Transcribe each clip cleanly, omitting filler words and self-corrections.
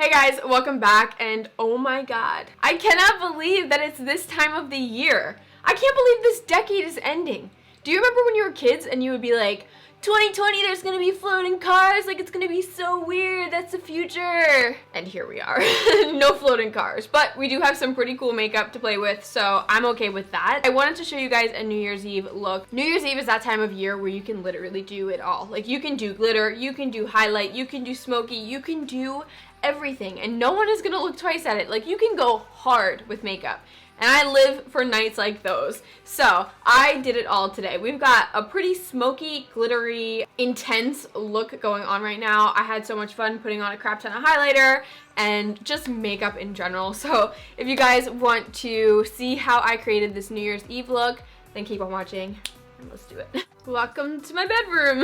Hey guys, welcome back, and oh my god, I cannot believe that it's this time of the year. I can't believe this decade is ending. Do you remember when you were kids and you would be like, 2020, there's gonna be floating cars, like it's gonna be so weird, that's the future. And here we are. No floating cars, but we do have some pretty cool makeup to play with, so I'm okay with that. I wanted to show you guys a New Year's Eve look. New Year's Eve is that time of year where you can literally do it all. Like you can do glitter, you can do highlight, you can do smoky, you can do everything, and no one is gonna look twice at it. Like you can go hard with makeup. And I live for nights like those. So I did it all today. We've got a pretty smoky, glittery, intense look going on right now. I had so much fun putting on a crap ton of highlighter and just makeup in general. So if you guys want to see how I created this New Year's Eve look, then keep on watching and let's do it. Welcome to my bedroom.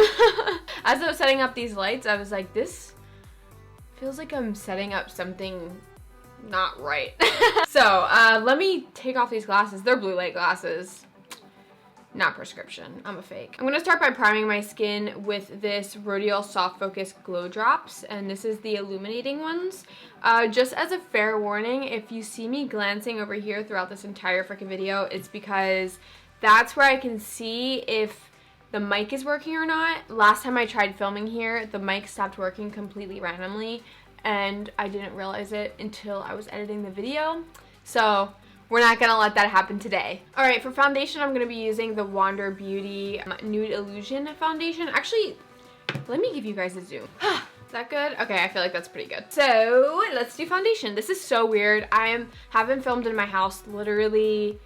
As I was setting up these lights, I was like, this feels like I'm setting up something not right. So let me take off these glasses. They're blue light glasses, not prescription. I'm a fake. I'm gonna start by priming my skin with this Rodial Soft Focus Glow Drops, and this is the illuminating ones. Just as a fair warning, if you see me glancing over here throughout this entire freaking video, it's because that's where I can see if the mic is working or not. Last time I tried filming here, the mic stopped working completely randomly, and I didn't realize it until I was editing the video. So we're not gonna let that happen today. All right, for foundation, I'm gonna be using the Wander Beauty Nude Illusion foundation. Actually, let me give you guys a zoom. Is that good? Okay, I feel like that's pretty good. So let's do foundation. This is so weird. Haven't filmed in my house literally,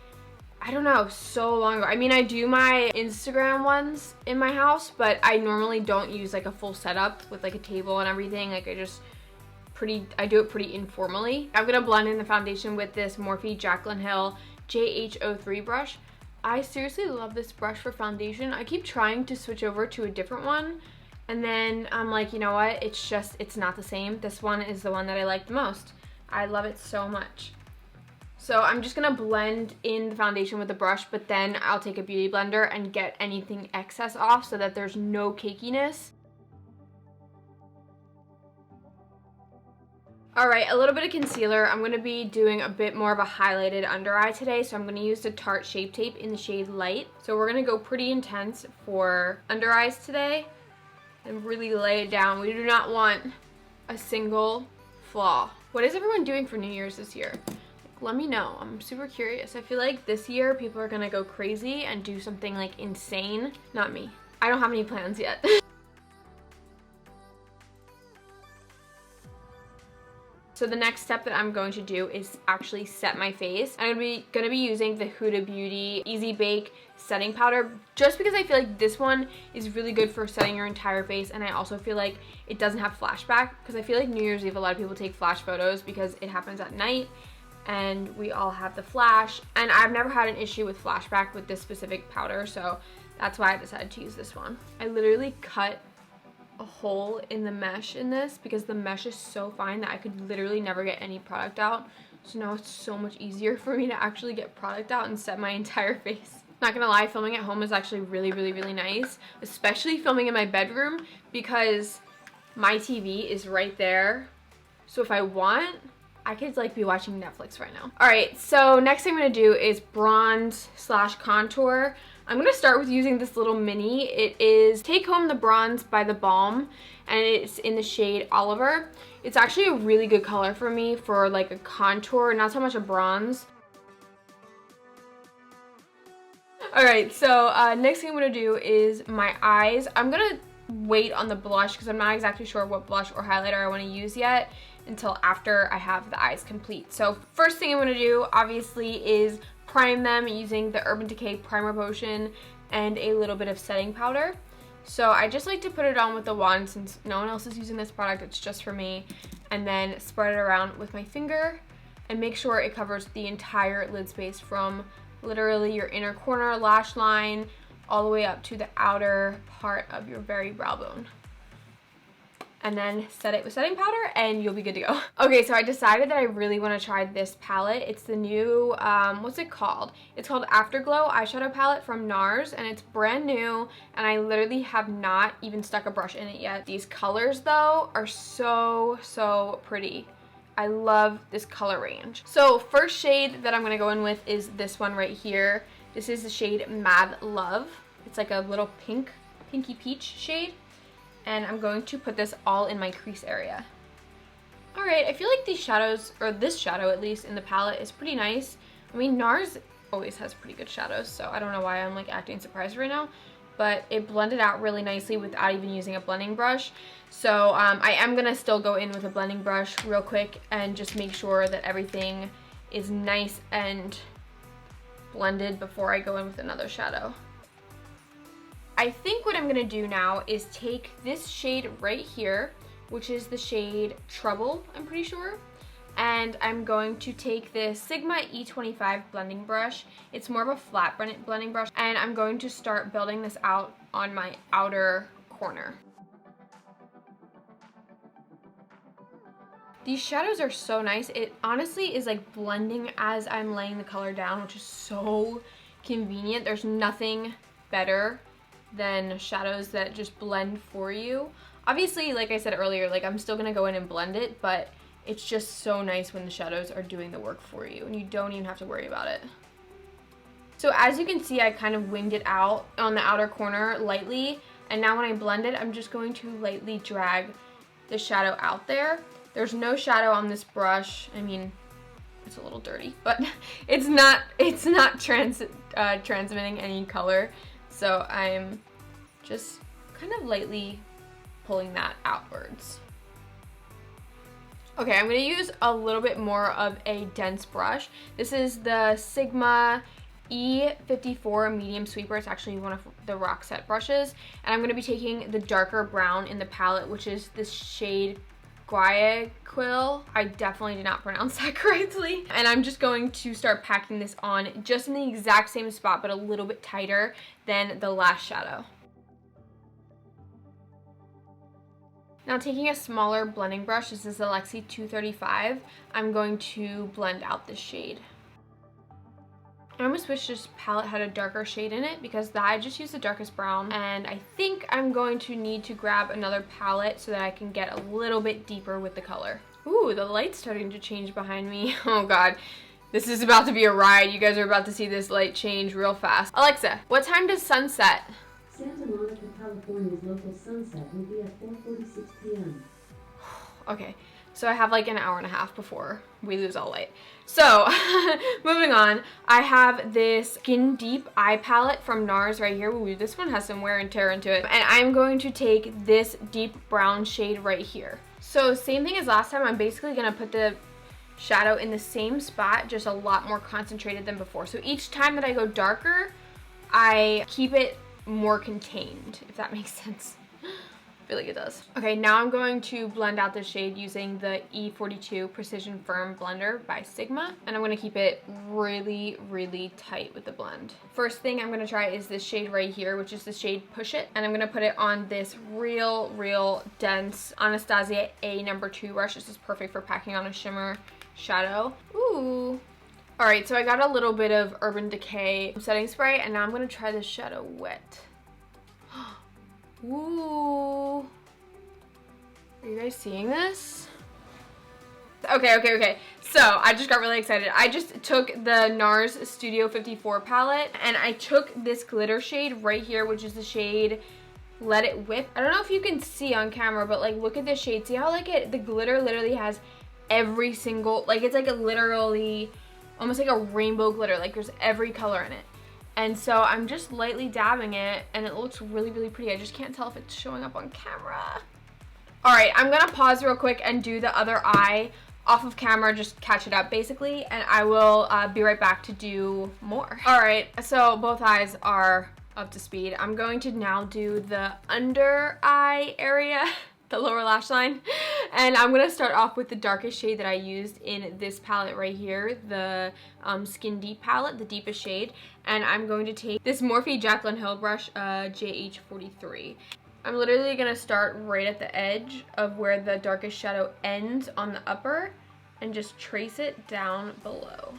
I don't know, so long ago. I mean, I do my Instagram ones in my house, but I normally don't use like a full setup with like a table and everything. Like I do it pretty informally. I'm gonna blend in the foundation with this Morphe Jaclyn Hill JH03 brush. I seriously love this brush for foundation. I keep trying to switch over to a different one, and then I'm like, you know what? It's not the same. This one is the one that I like the most. I love it so much. So I'm just gonna blend in the foundation with the brush, but then I'll take a beauty blender and get anything excess off so that there's no cakiness. Alright, a little bit of concealer. I'm going to be doing a bit more of a highlighted under eye today, so I'm going to use the Tarte Shape Tape in the shade Light. So we're going to go pretty intense for under eyes today and really lay it down. We do not want a single flaw. What is everyone doing for New Year's this year? Let me know. I'm super curious. I feel like this year people are going to go crazy and do something like insane. Not me. I don't have any plans yet. So the next step that I'm going to do is actually set my face. I'm gonna be using the Huda Beauty Easy Bake setting powder, just because I feel like this one is really good for setting your entire face, and I also feel like it doesn't have flashback, because I feel like New Year's Eve a lot of people take flash photos because it happens at night and we all have the flash, and I've never had an issue with flashback with this specific powder, so that's why I decided to use this one. I literally cut a hole in the mesh in this because the mesh is so fine that I could literally never get any product out. So now it's so much easier for me to actually get product out and set my entire face. Not gonna lie, filming at home is actually really nice, especially filming in my bedroom because my TV is right there. So if I want, I could like be watching Netflix right now. All right, so next thing I'm gonna do is bronze / contour. I'm gonna start with using this little mini. It is Take Home the Bronze by The Balm, and it's in the shade Oliver. It's actually a really good color for me for like a contour, not so much a bronze. All right, so next thing I'm gonna do is my eyes. I'm gonna wait on the blush because I'm not exactly sure what blush or highlighter I wanna use yet until after I have the eyes complete. So first thing I'm gonna do obviously is prime them using the Urban Decay Primer Potion and a little bit of setting powder. So I just like to put it on with the wand since no one else is using this product, it's just for me, and then spread it around with my finger and make sure it covers the entire lid space from literally your inner corner, lash line, all the way up to the outer part of your very brow bone. And then set it with setting powder and you'll be good to go. Okay, so I decided that I really want to try this palette. It's the new, what's it called? It's called Afterglow eyeshadow palette from Nars, and it's brand new, and I literally have not even stuck a brush in it yet. These colors though are so pretty. I love this color range. So first shade that I'm going to go in with is this one right here. This is the shade Mad Love. It's like a little pinky peach shade. And I'm going to put this all in my crease area. Alright, I feel like these shadows, or this shadow at least in the palette, is pretty nice. I mean, Nars always has pretty good shadows, so I don't know why I'm like acting surprised right now. But it blended out really nicely without even using a blending brush. So I am going to still go in with a blending brush real quick and just make sure that everything is nice and blended before I go in with another shadow. I think what I'm going to do now is take this shade right here, which is the shade Trouble, I'm pretty sure. And I'm going to take this Sigma E25 blending brush. It's more of a flat blending brush. And I'm going to start building this out on my outer corner. These shadows are so nice. It honestly is like blending as I'm laying the color down, which is so convenient. There's nothing better than shadows that just blend for you. Obviously, like I said earlier, like I'm still gonna go in and blend it, but it's just so nice when the shadows are doing the work for you and you don't even have to worry about it. So as you can see, I kind of winged it out on the outer corner lightly, and now when I blend it, I'm just going to lightly drag the shadow out there. There's no shadow on this brush. I mean, it's a little dirty, but it's not transmitting any color. So I'm just kind of lightly pulling that outwards. Okay, I'm going to use a little bit more of a dense brush. This is the Sigma E54 medium sweeper. It's actually one of the Roxette brushes. And I'm going to be taking the darker brown in the palette, which is this shade Guayaquil. I definitely did not pronounce that correctly. And I'm just going to start packing this on just in the exact same spot, but a little bit tighter than the last shadow. Now taking a smaller blending brush, this is the Lexi 235, I'm going to blend out this shade. I almost wish this palette had a darker shade in it because I just used the darkest brown, and I think I'm going to need to grab another palette so that I can get a little bit deeper with the color. Ooh, the light's starting to change behind me. Oh god, this is about to be a ride. You guys are about to see this light change real fast. Alexa, what time does sunset? Santa Monica, California's local sunset will be at 4:46 p.m. Okay, so I have like an hour and a half before we lose all light. So, moving on, I have this Skin Deep eye palette from Nars right here. Ooh, this one has some wear and tear into it. And I'm going to take this deep brown shade right here. So, same thing as last time, I'm basically going to put the shadow in the same spot, just a lot more concentrated than before. So each time that I go darker, I keep it more contained, if that makes sense. I feel like it does. Okay, now I'm going to blend out the shade using the E42 Precision Firm Blender by Sigma, and I'm going to keep it really, really tight with the blend. First thing I'm going to try is this shade right here, which is the shade Push It, and I'm going to put it on this real dense Anastasia A number 2 brush. This is perfect for packing on a shimmer shadow. Ooh. Alright, so I got a little bit of Urban Decay setting spray, and now I'm going to try this shadow wet. Ooh. Are you guys seeing this? Okay. So, I just got really excited. I just took the NARS Studio 54 palette, and I took this glitter shade right here, which is the shade Let It Whip. I don't know if you can see on camera, but like, look at this shade. See how like the glitter literally has every single, like it's like a literally, almost like a rainbow glitter. Like there's every color in it. And so I'm just lightly dabbing it, and it looks really, really pretty. I just can't tell if it's showing up on camera. All right, I'm gonna pause real quick and do the other eye off of camera, just catch it up basically, and I will be right back to do more. All right, so both eyes are up to speed. I'm going to now do the under eye area, the lower lash line, and I'm gonna start off with the darkest shade that I used in this palette right here, the Skin Deep palette, the deepest shade, and I'm going to take this Morphe Jaclyn Hill brush, JH43. I'm literally gonna start right at the edge of where the darkest shadow ends on the upper and just trace it down below.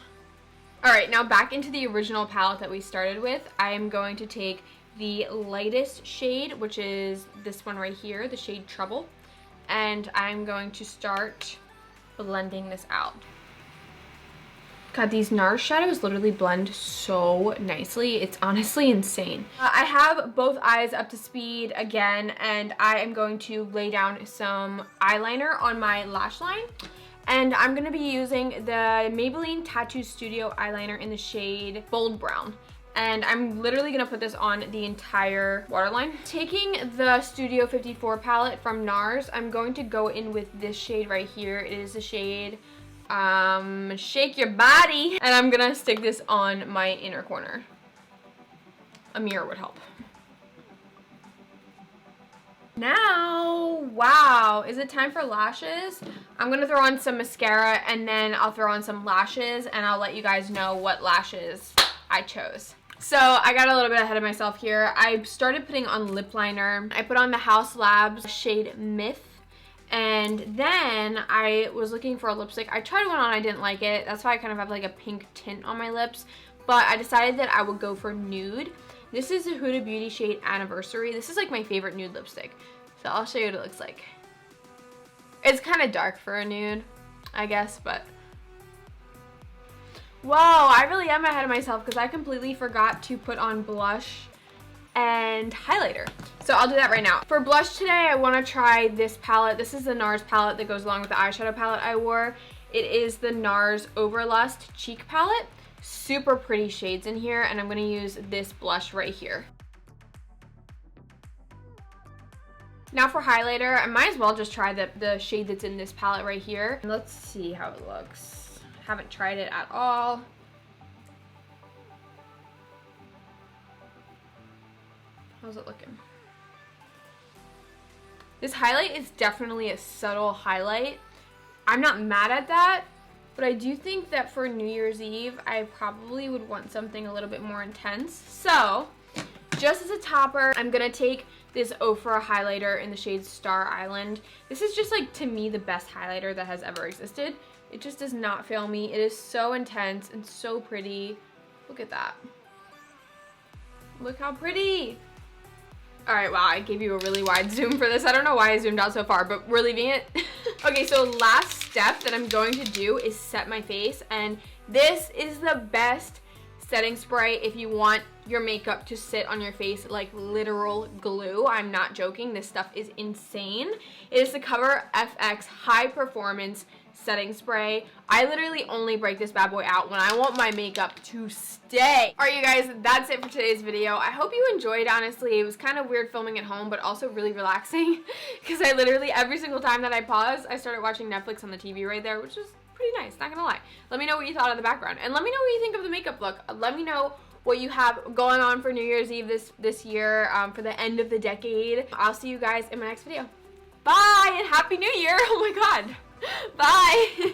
All right, now back into the original palette that we started with. I am going to take the lightest shade, which is this one right here, the shade Trouble, and I'm going to start blending this out. God, these Nars shadows literally blend so nicely. It's honestly insane. I have both eyes up to speed again, and I am going to lay down some eyeliner on my lash line. And I'm going to be using the Maybelline Tattoo Studio eyeliner in the shade Bold Brown. And I'm literally going to put this on the entire waterline. Taking the Studio 54 palette from Nars, I'm going to go in with this shade right here. It is the shade Shake Your Body. And I'm gonna stick this on my inner corner. A mirror would help. Now, wow, is it time for lashes? I'm gonna throw on some mascara and then I'll throw on some lashes and I'll let you guys know what lashes I chose. So I got a little bit ahead of myself here. I started putting on lip liner. I put on the House Labs shade Myth. And then I was looking for a lipstick. I tried one on, I didn't like it. That's why I kind of have like a pink tint on my lips. But I decided that I would go for nude. This is the Huda Beauty shade Anniversary. This is like my favorite nude lipstick. So I'll show you what it looks like. It's kind of dark for a nude, I guess, but. Whoa, I really am ahead of myself because I completely forgot to put on blush and highlighter. So I'll do that right now. For blush today, I want to try this palette. This is the Nars palette that goes along with the eyeshadow palette I wore. It is the Nars Overlust Cheek palette. Super pretty shades in here, and I'm going to use this blush right here. Now for highlighter, I might as well just try the shade that's in this palette right here. Let's see how it looks. Haven't tried it at all. How's it looking? This highlight is definitely a subtle highlight. I'm not mad at that, but I do think that for New Year's Eve, I probably would want something a little bit more intense. So, just as a topper, I'm gonna take this Ofra highlighter in the shade Star Island. This is just like, to me, the best highlighter that has ever existed. It just does not fail me. It is so intense and so pretty. Look at that. Look how pretty. All right, wow, I gave you a really wide zoom for this. I don't know why I zoomed out so far, but we're leaving it. Okay, so last step that I'm going to do is set my face, and this is the best setting spray if you want your makeup to sit on your face like literal glue. I'm not joking, this stuff is insane. It is the Cover FX High Performance Setting Spray. I literally only break this bad boy out when I want my makeup to stay. All right, you guys, that's it for today's video. I hope you enjoyed, honestly. It was kind of weird filming at home, but also really relaxing because I literally, every single time that I pause, I started watching Netflix on the TV right there, which was pretty nice, not gonna lie. Let me know what you thought of the background, and let me know what you think of the makeup look. Let me know what you have going on for New Year's Eve this year, for the end of the decade. I'll see you guys in my next video. Bye, and Happy New Year. Oh my God. Bye.